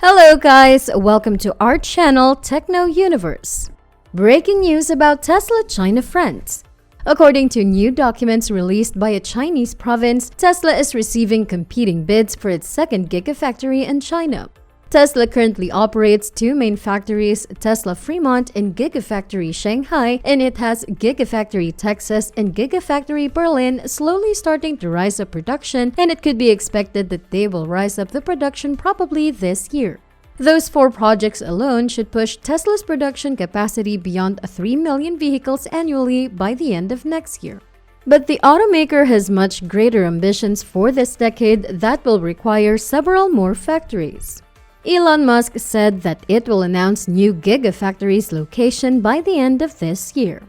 Hello guys, welcome to our channel TechnoUniverse. Breaking news about Tesla China friends. According to new documents released by a Chinese province, Tesla is receiving competing bids for its second Gigafactory in China. Tesla currently operates two main factories, Tesla Fremont and Giga-factory Shanghai, and it has Giga-factory Texas and Giga-factoryBerlin slowly starting to rise up production, and it could be expected that they will rise up the production probably this year. Those four projects alone should push Tesla's production capacity beyond 3 million vehicles annually by the end of next year. But the automaker has much greater ambitions for this decade that will require several more factories. Elon Musk said that it will announce new Giga-factories location by the end of this year.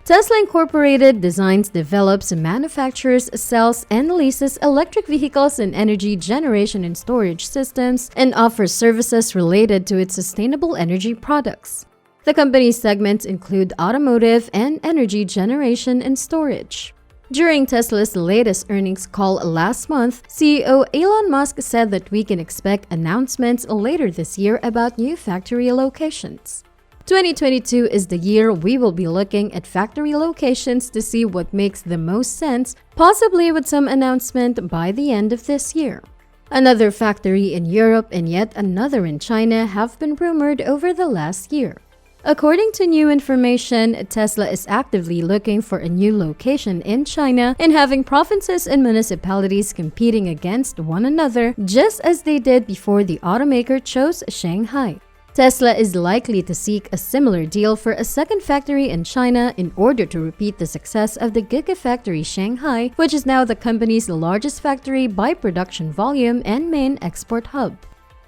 Tesla Incorporated designs, develops, manufactures, sells, and leases electric vehicles and energy generation and storage systems, and offers services related to its sustainable energy products. The company's segments include automotive and energy generation and storage. During Tesla's latest earnings call last month, CEO Elon Musk said that we can expect announcements later this year about new factory locations. 2022 is the year we will be looking at factory locations to see what makes the most sense, possibly with some announcement by the end of this year. Another factory in Europe and yet another in China have been rumored over the last year. According to new information, Tesla is actively looking for a new location in China and having provinces and municipalities competing against one another, just as they did before the automaker chose Shanghai. Tesla is likely to seek a similar deal for a second factory in China in order to repeat the success of the Giga-factory Shanghai, which is now the company's largest factory by production volume and main export hub.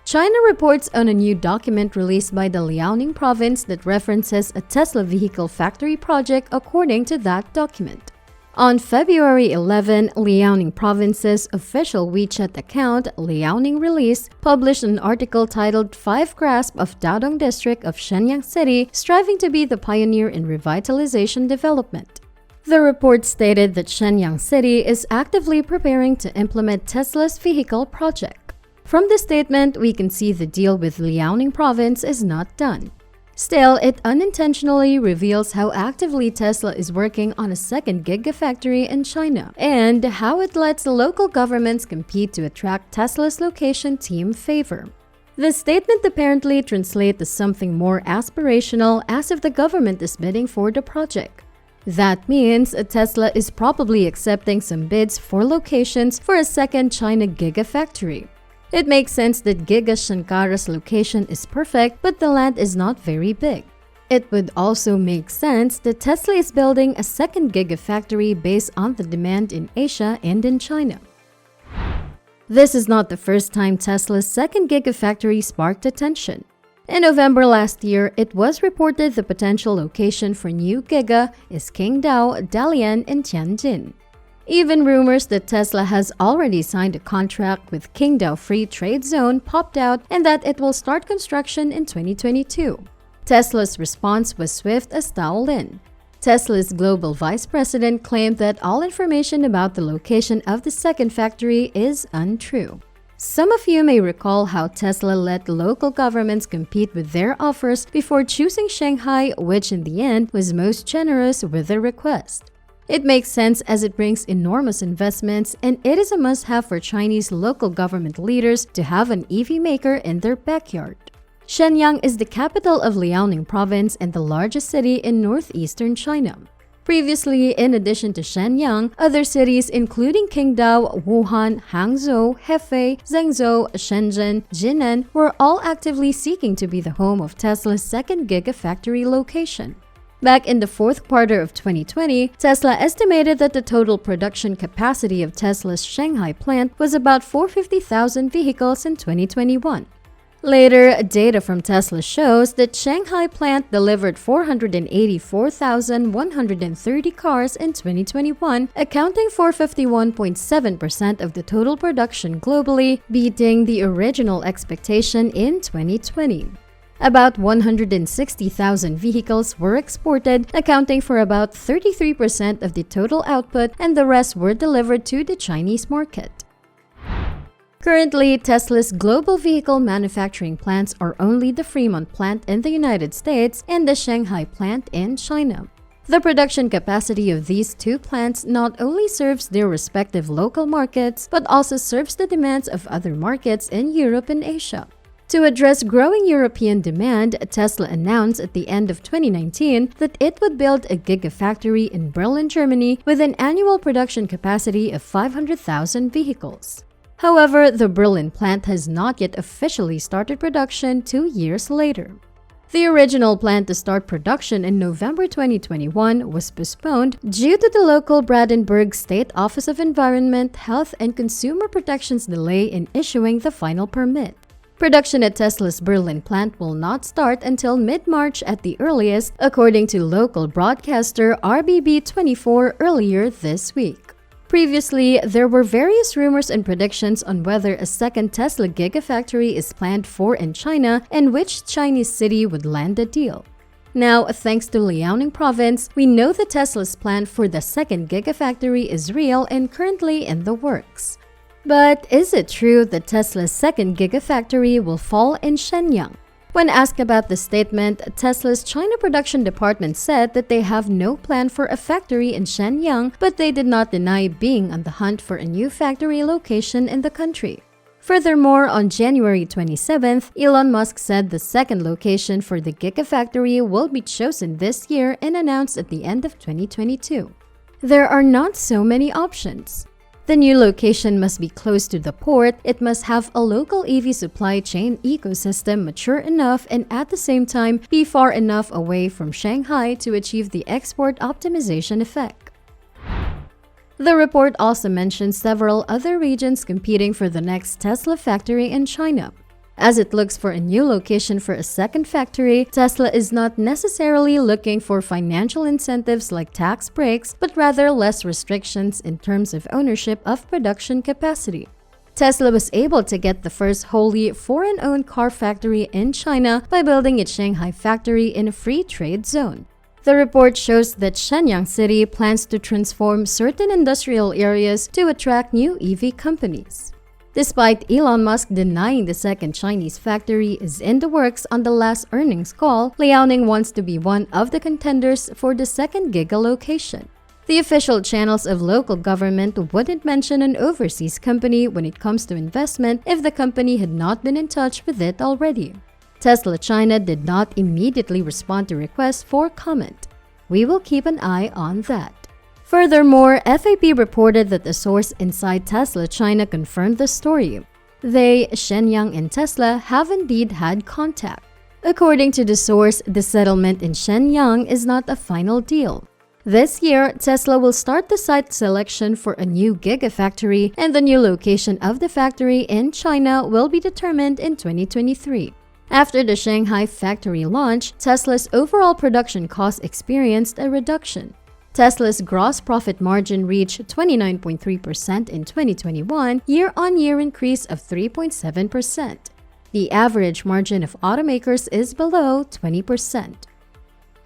China reports on a new document released by the Liaoning province that references a Tesla vehicle factory project according to that document. On February 11, Liaoning province's official WeChat account, Liaoning Release, published an article titled 5 Grasp of Dadong District of Shenyang City, striving to be the pioneer in revitalization development. The report stated that Shenyang City is actively preparing to implement Tesla's vehicle project. From the statement, we can see the deal with Liaoning province is not done. Still, it unintentionally reveals how actively Tesla is working on a second Gigafactory in China and how it lets local governments compete to attract Tesla's location team favor. The statement apparently translates to something more aspirational, as if the government is bidding for the project. That means Tesla is probably accepting some bids for locations for a second China Gigafactory. It makes sense that Giga Shankara's location is perfect, but the land is not very big. It would also make sense that Tesla is building a second Gigafactory based on the demand in Asia and in China. This is not the first time Tesla's second Gigafactory sparked attention. In November last year, it was reported the potential location for new Giga is Qingdao, Dalian, and Tianjin. Even rumors that Tesla has already signed a contract with Qingdao Free Trade Zone popped out and that it will start construction in 2022. Tesla's response was swift as Taolin. Tesla's global vice president claimed that all information about the location of the second factory is untrue. Some of you may recall how Tesla let local governments compete with their offers before choosing Shanghai, which in the end was most generous with their request. It makes sense as it brings enormous investments, and it is a must-have for Chinese local government leaders to have an EV maker in their backyard. Shenyang is the capital of Liaoning province and the largest city in northeastern China. Previously, in addition to Shenyang, other cities including Qingdao, Wuhan, Hangzhou, Hefei, Zhengzhou, Shenzhen, Jinan were all actively seeking to be the home of Tesla's second Gigafactory location. Back in the fourth quarter of 2020, Tesla estimated that the total production capacity of Tesla's Shanghai plant was about 450,000 vehicles in 2021. Later, data from Tesla shows that Shanghai plant delivered 484,130 cars in 2021, accounting for 51.7% of the total production globally, beating the original expectation in 2020. About 160,000 vehicles were exported, accounting for about 33% of the total output, and the rest were delivered to the Chinese market. Currently, Tesla's global vehicle manufacturing plants are only the Fremont plant in the United States and the Shanghai plant in China. The production capacity of these two plants not only serves their respective local markets, but also serves the demands of other markets in Europe and Asia. To address growing European demand, Tesla announced at the end of 2019 that it would build a Gigafactory in Berlin, Germany, with an annual production capacity of 500,000 vehicles. However, the Berlin plant has not yet officially started production 2 years later. The original plan to start production in November 2021 was postponed due to the local Brandenburg State Office of Environment, Health, and Consumer Protection's delay in issuing the final permit. Production at Tesla's Berlin plant will not start until mid-March at the earliest, according to local broadcaster RBB24 earlier this week. Previously, there were various rumors and predictions on whether a second Tesla Gigafactory is planned for in China and which Chinese city would land the deal. Now, thanks to Liaoning province, we know that Tesla's plan for the second Gigafactory is real and currently in the works. But is it true that Tesla's second Gigafactory will fall in Shenyang? When asked about the statement, Tesla's China production department said that they have no plan for a factory in Shenyang, but they did not deny being on the hunt for a new factory location in the country. Furthermore, on January 27th, Elon Musk said the second location for the Gigafactory will be chosen this year and announced at the end of 2022. There are not so many options. The new location must be close to the port, it must have a local EV supply chain ecosystem mature enough, and at the same time be far enough away from Shanghai to achieve the export optimization effect. The report also mentions several other regions competing for the next Tesla factory in China. As it looks for a new location for a second factory, Tesla is not necessarily looking for financial incentives like tax breaks, but rather less restrictions in terms of ownership of production capacity. Tesla was able to get the first wholly foreign-owned car factory in China by building its Shanghai factory in a free trade zone. The report shows that Shenyang City plans to transform certain industrial areas to attract new EV companies. Despite Elon Musk denying the second Chinese factory is in the works on the last earnings call, Liaoning wants to be one of the contenders for the second Giga location. The official channels of local government wouldn't mention an overseas company when it comes to investment if the company had not been in touch with it already. Tesla China did not immediately respond to requests for comment. We will keep an eye on that. Furthermore, FAP reported that a source inside Tesla China confirmed the story. They, Shenyang and Tesla, have indeed had contact. According to the source, the settlement in Shenyang is not a final deal. This year, Tesla will start the site selection for a new Gigafactory, and the new location of the factory in China will be determined in 2023. After the Shanghai factory launch, Tesla's overall production costs experienced a reduction. Tesla's gross profit margin reached 29.3% in 2021, year-on-year increase of 3.7%. The average margin of automakers is below 20%.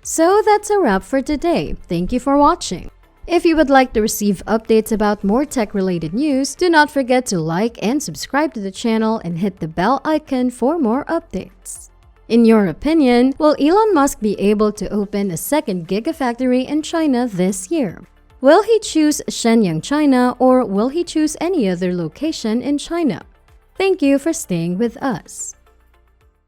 So that's a wrap for today. Thank you for watching. If you would like to receive updates about more tech-related news, do not forget to like and subscribe to the channel and hit the bell icon for more updates. In your opinion, will Elon Musk be able to open a second Gigafactory in China this year? Will he choose Shenyang, China, or will he choose any other location in China? Thank you for staying with us.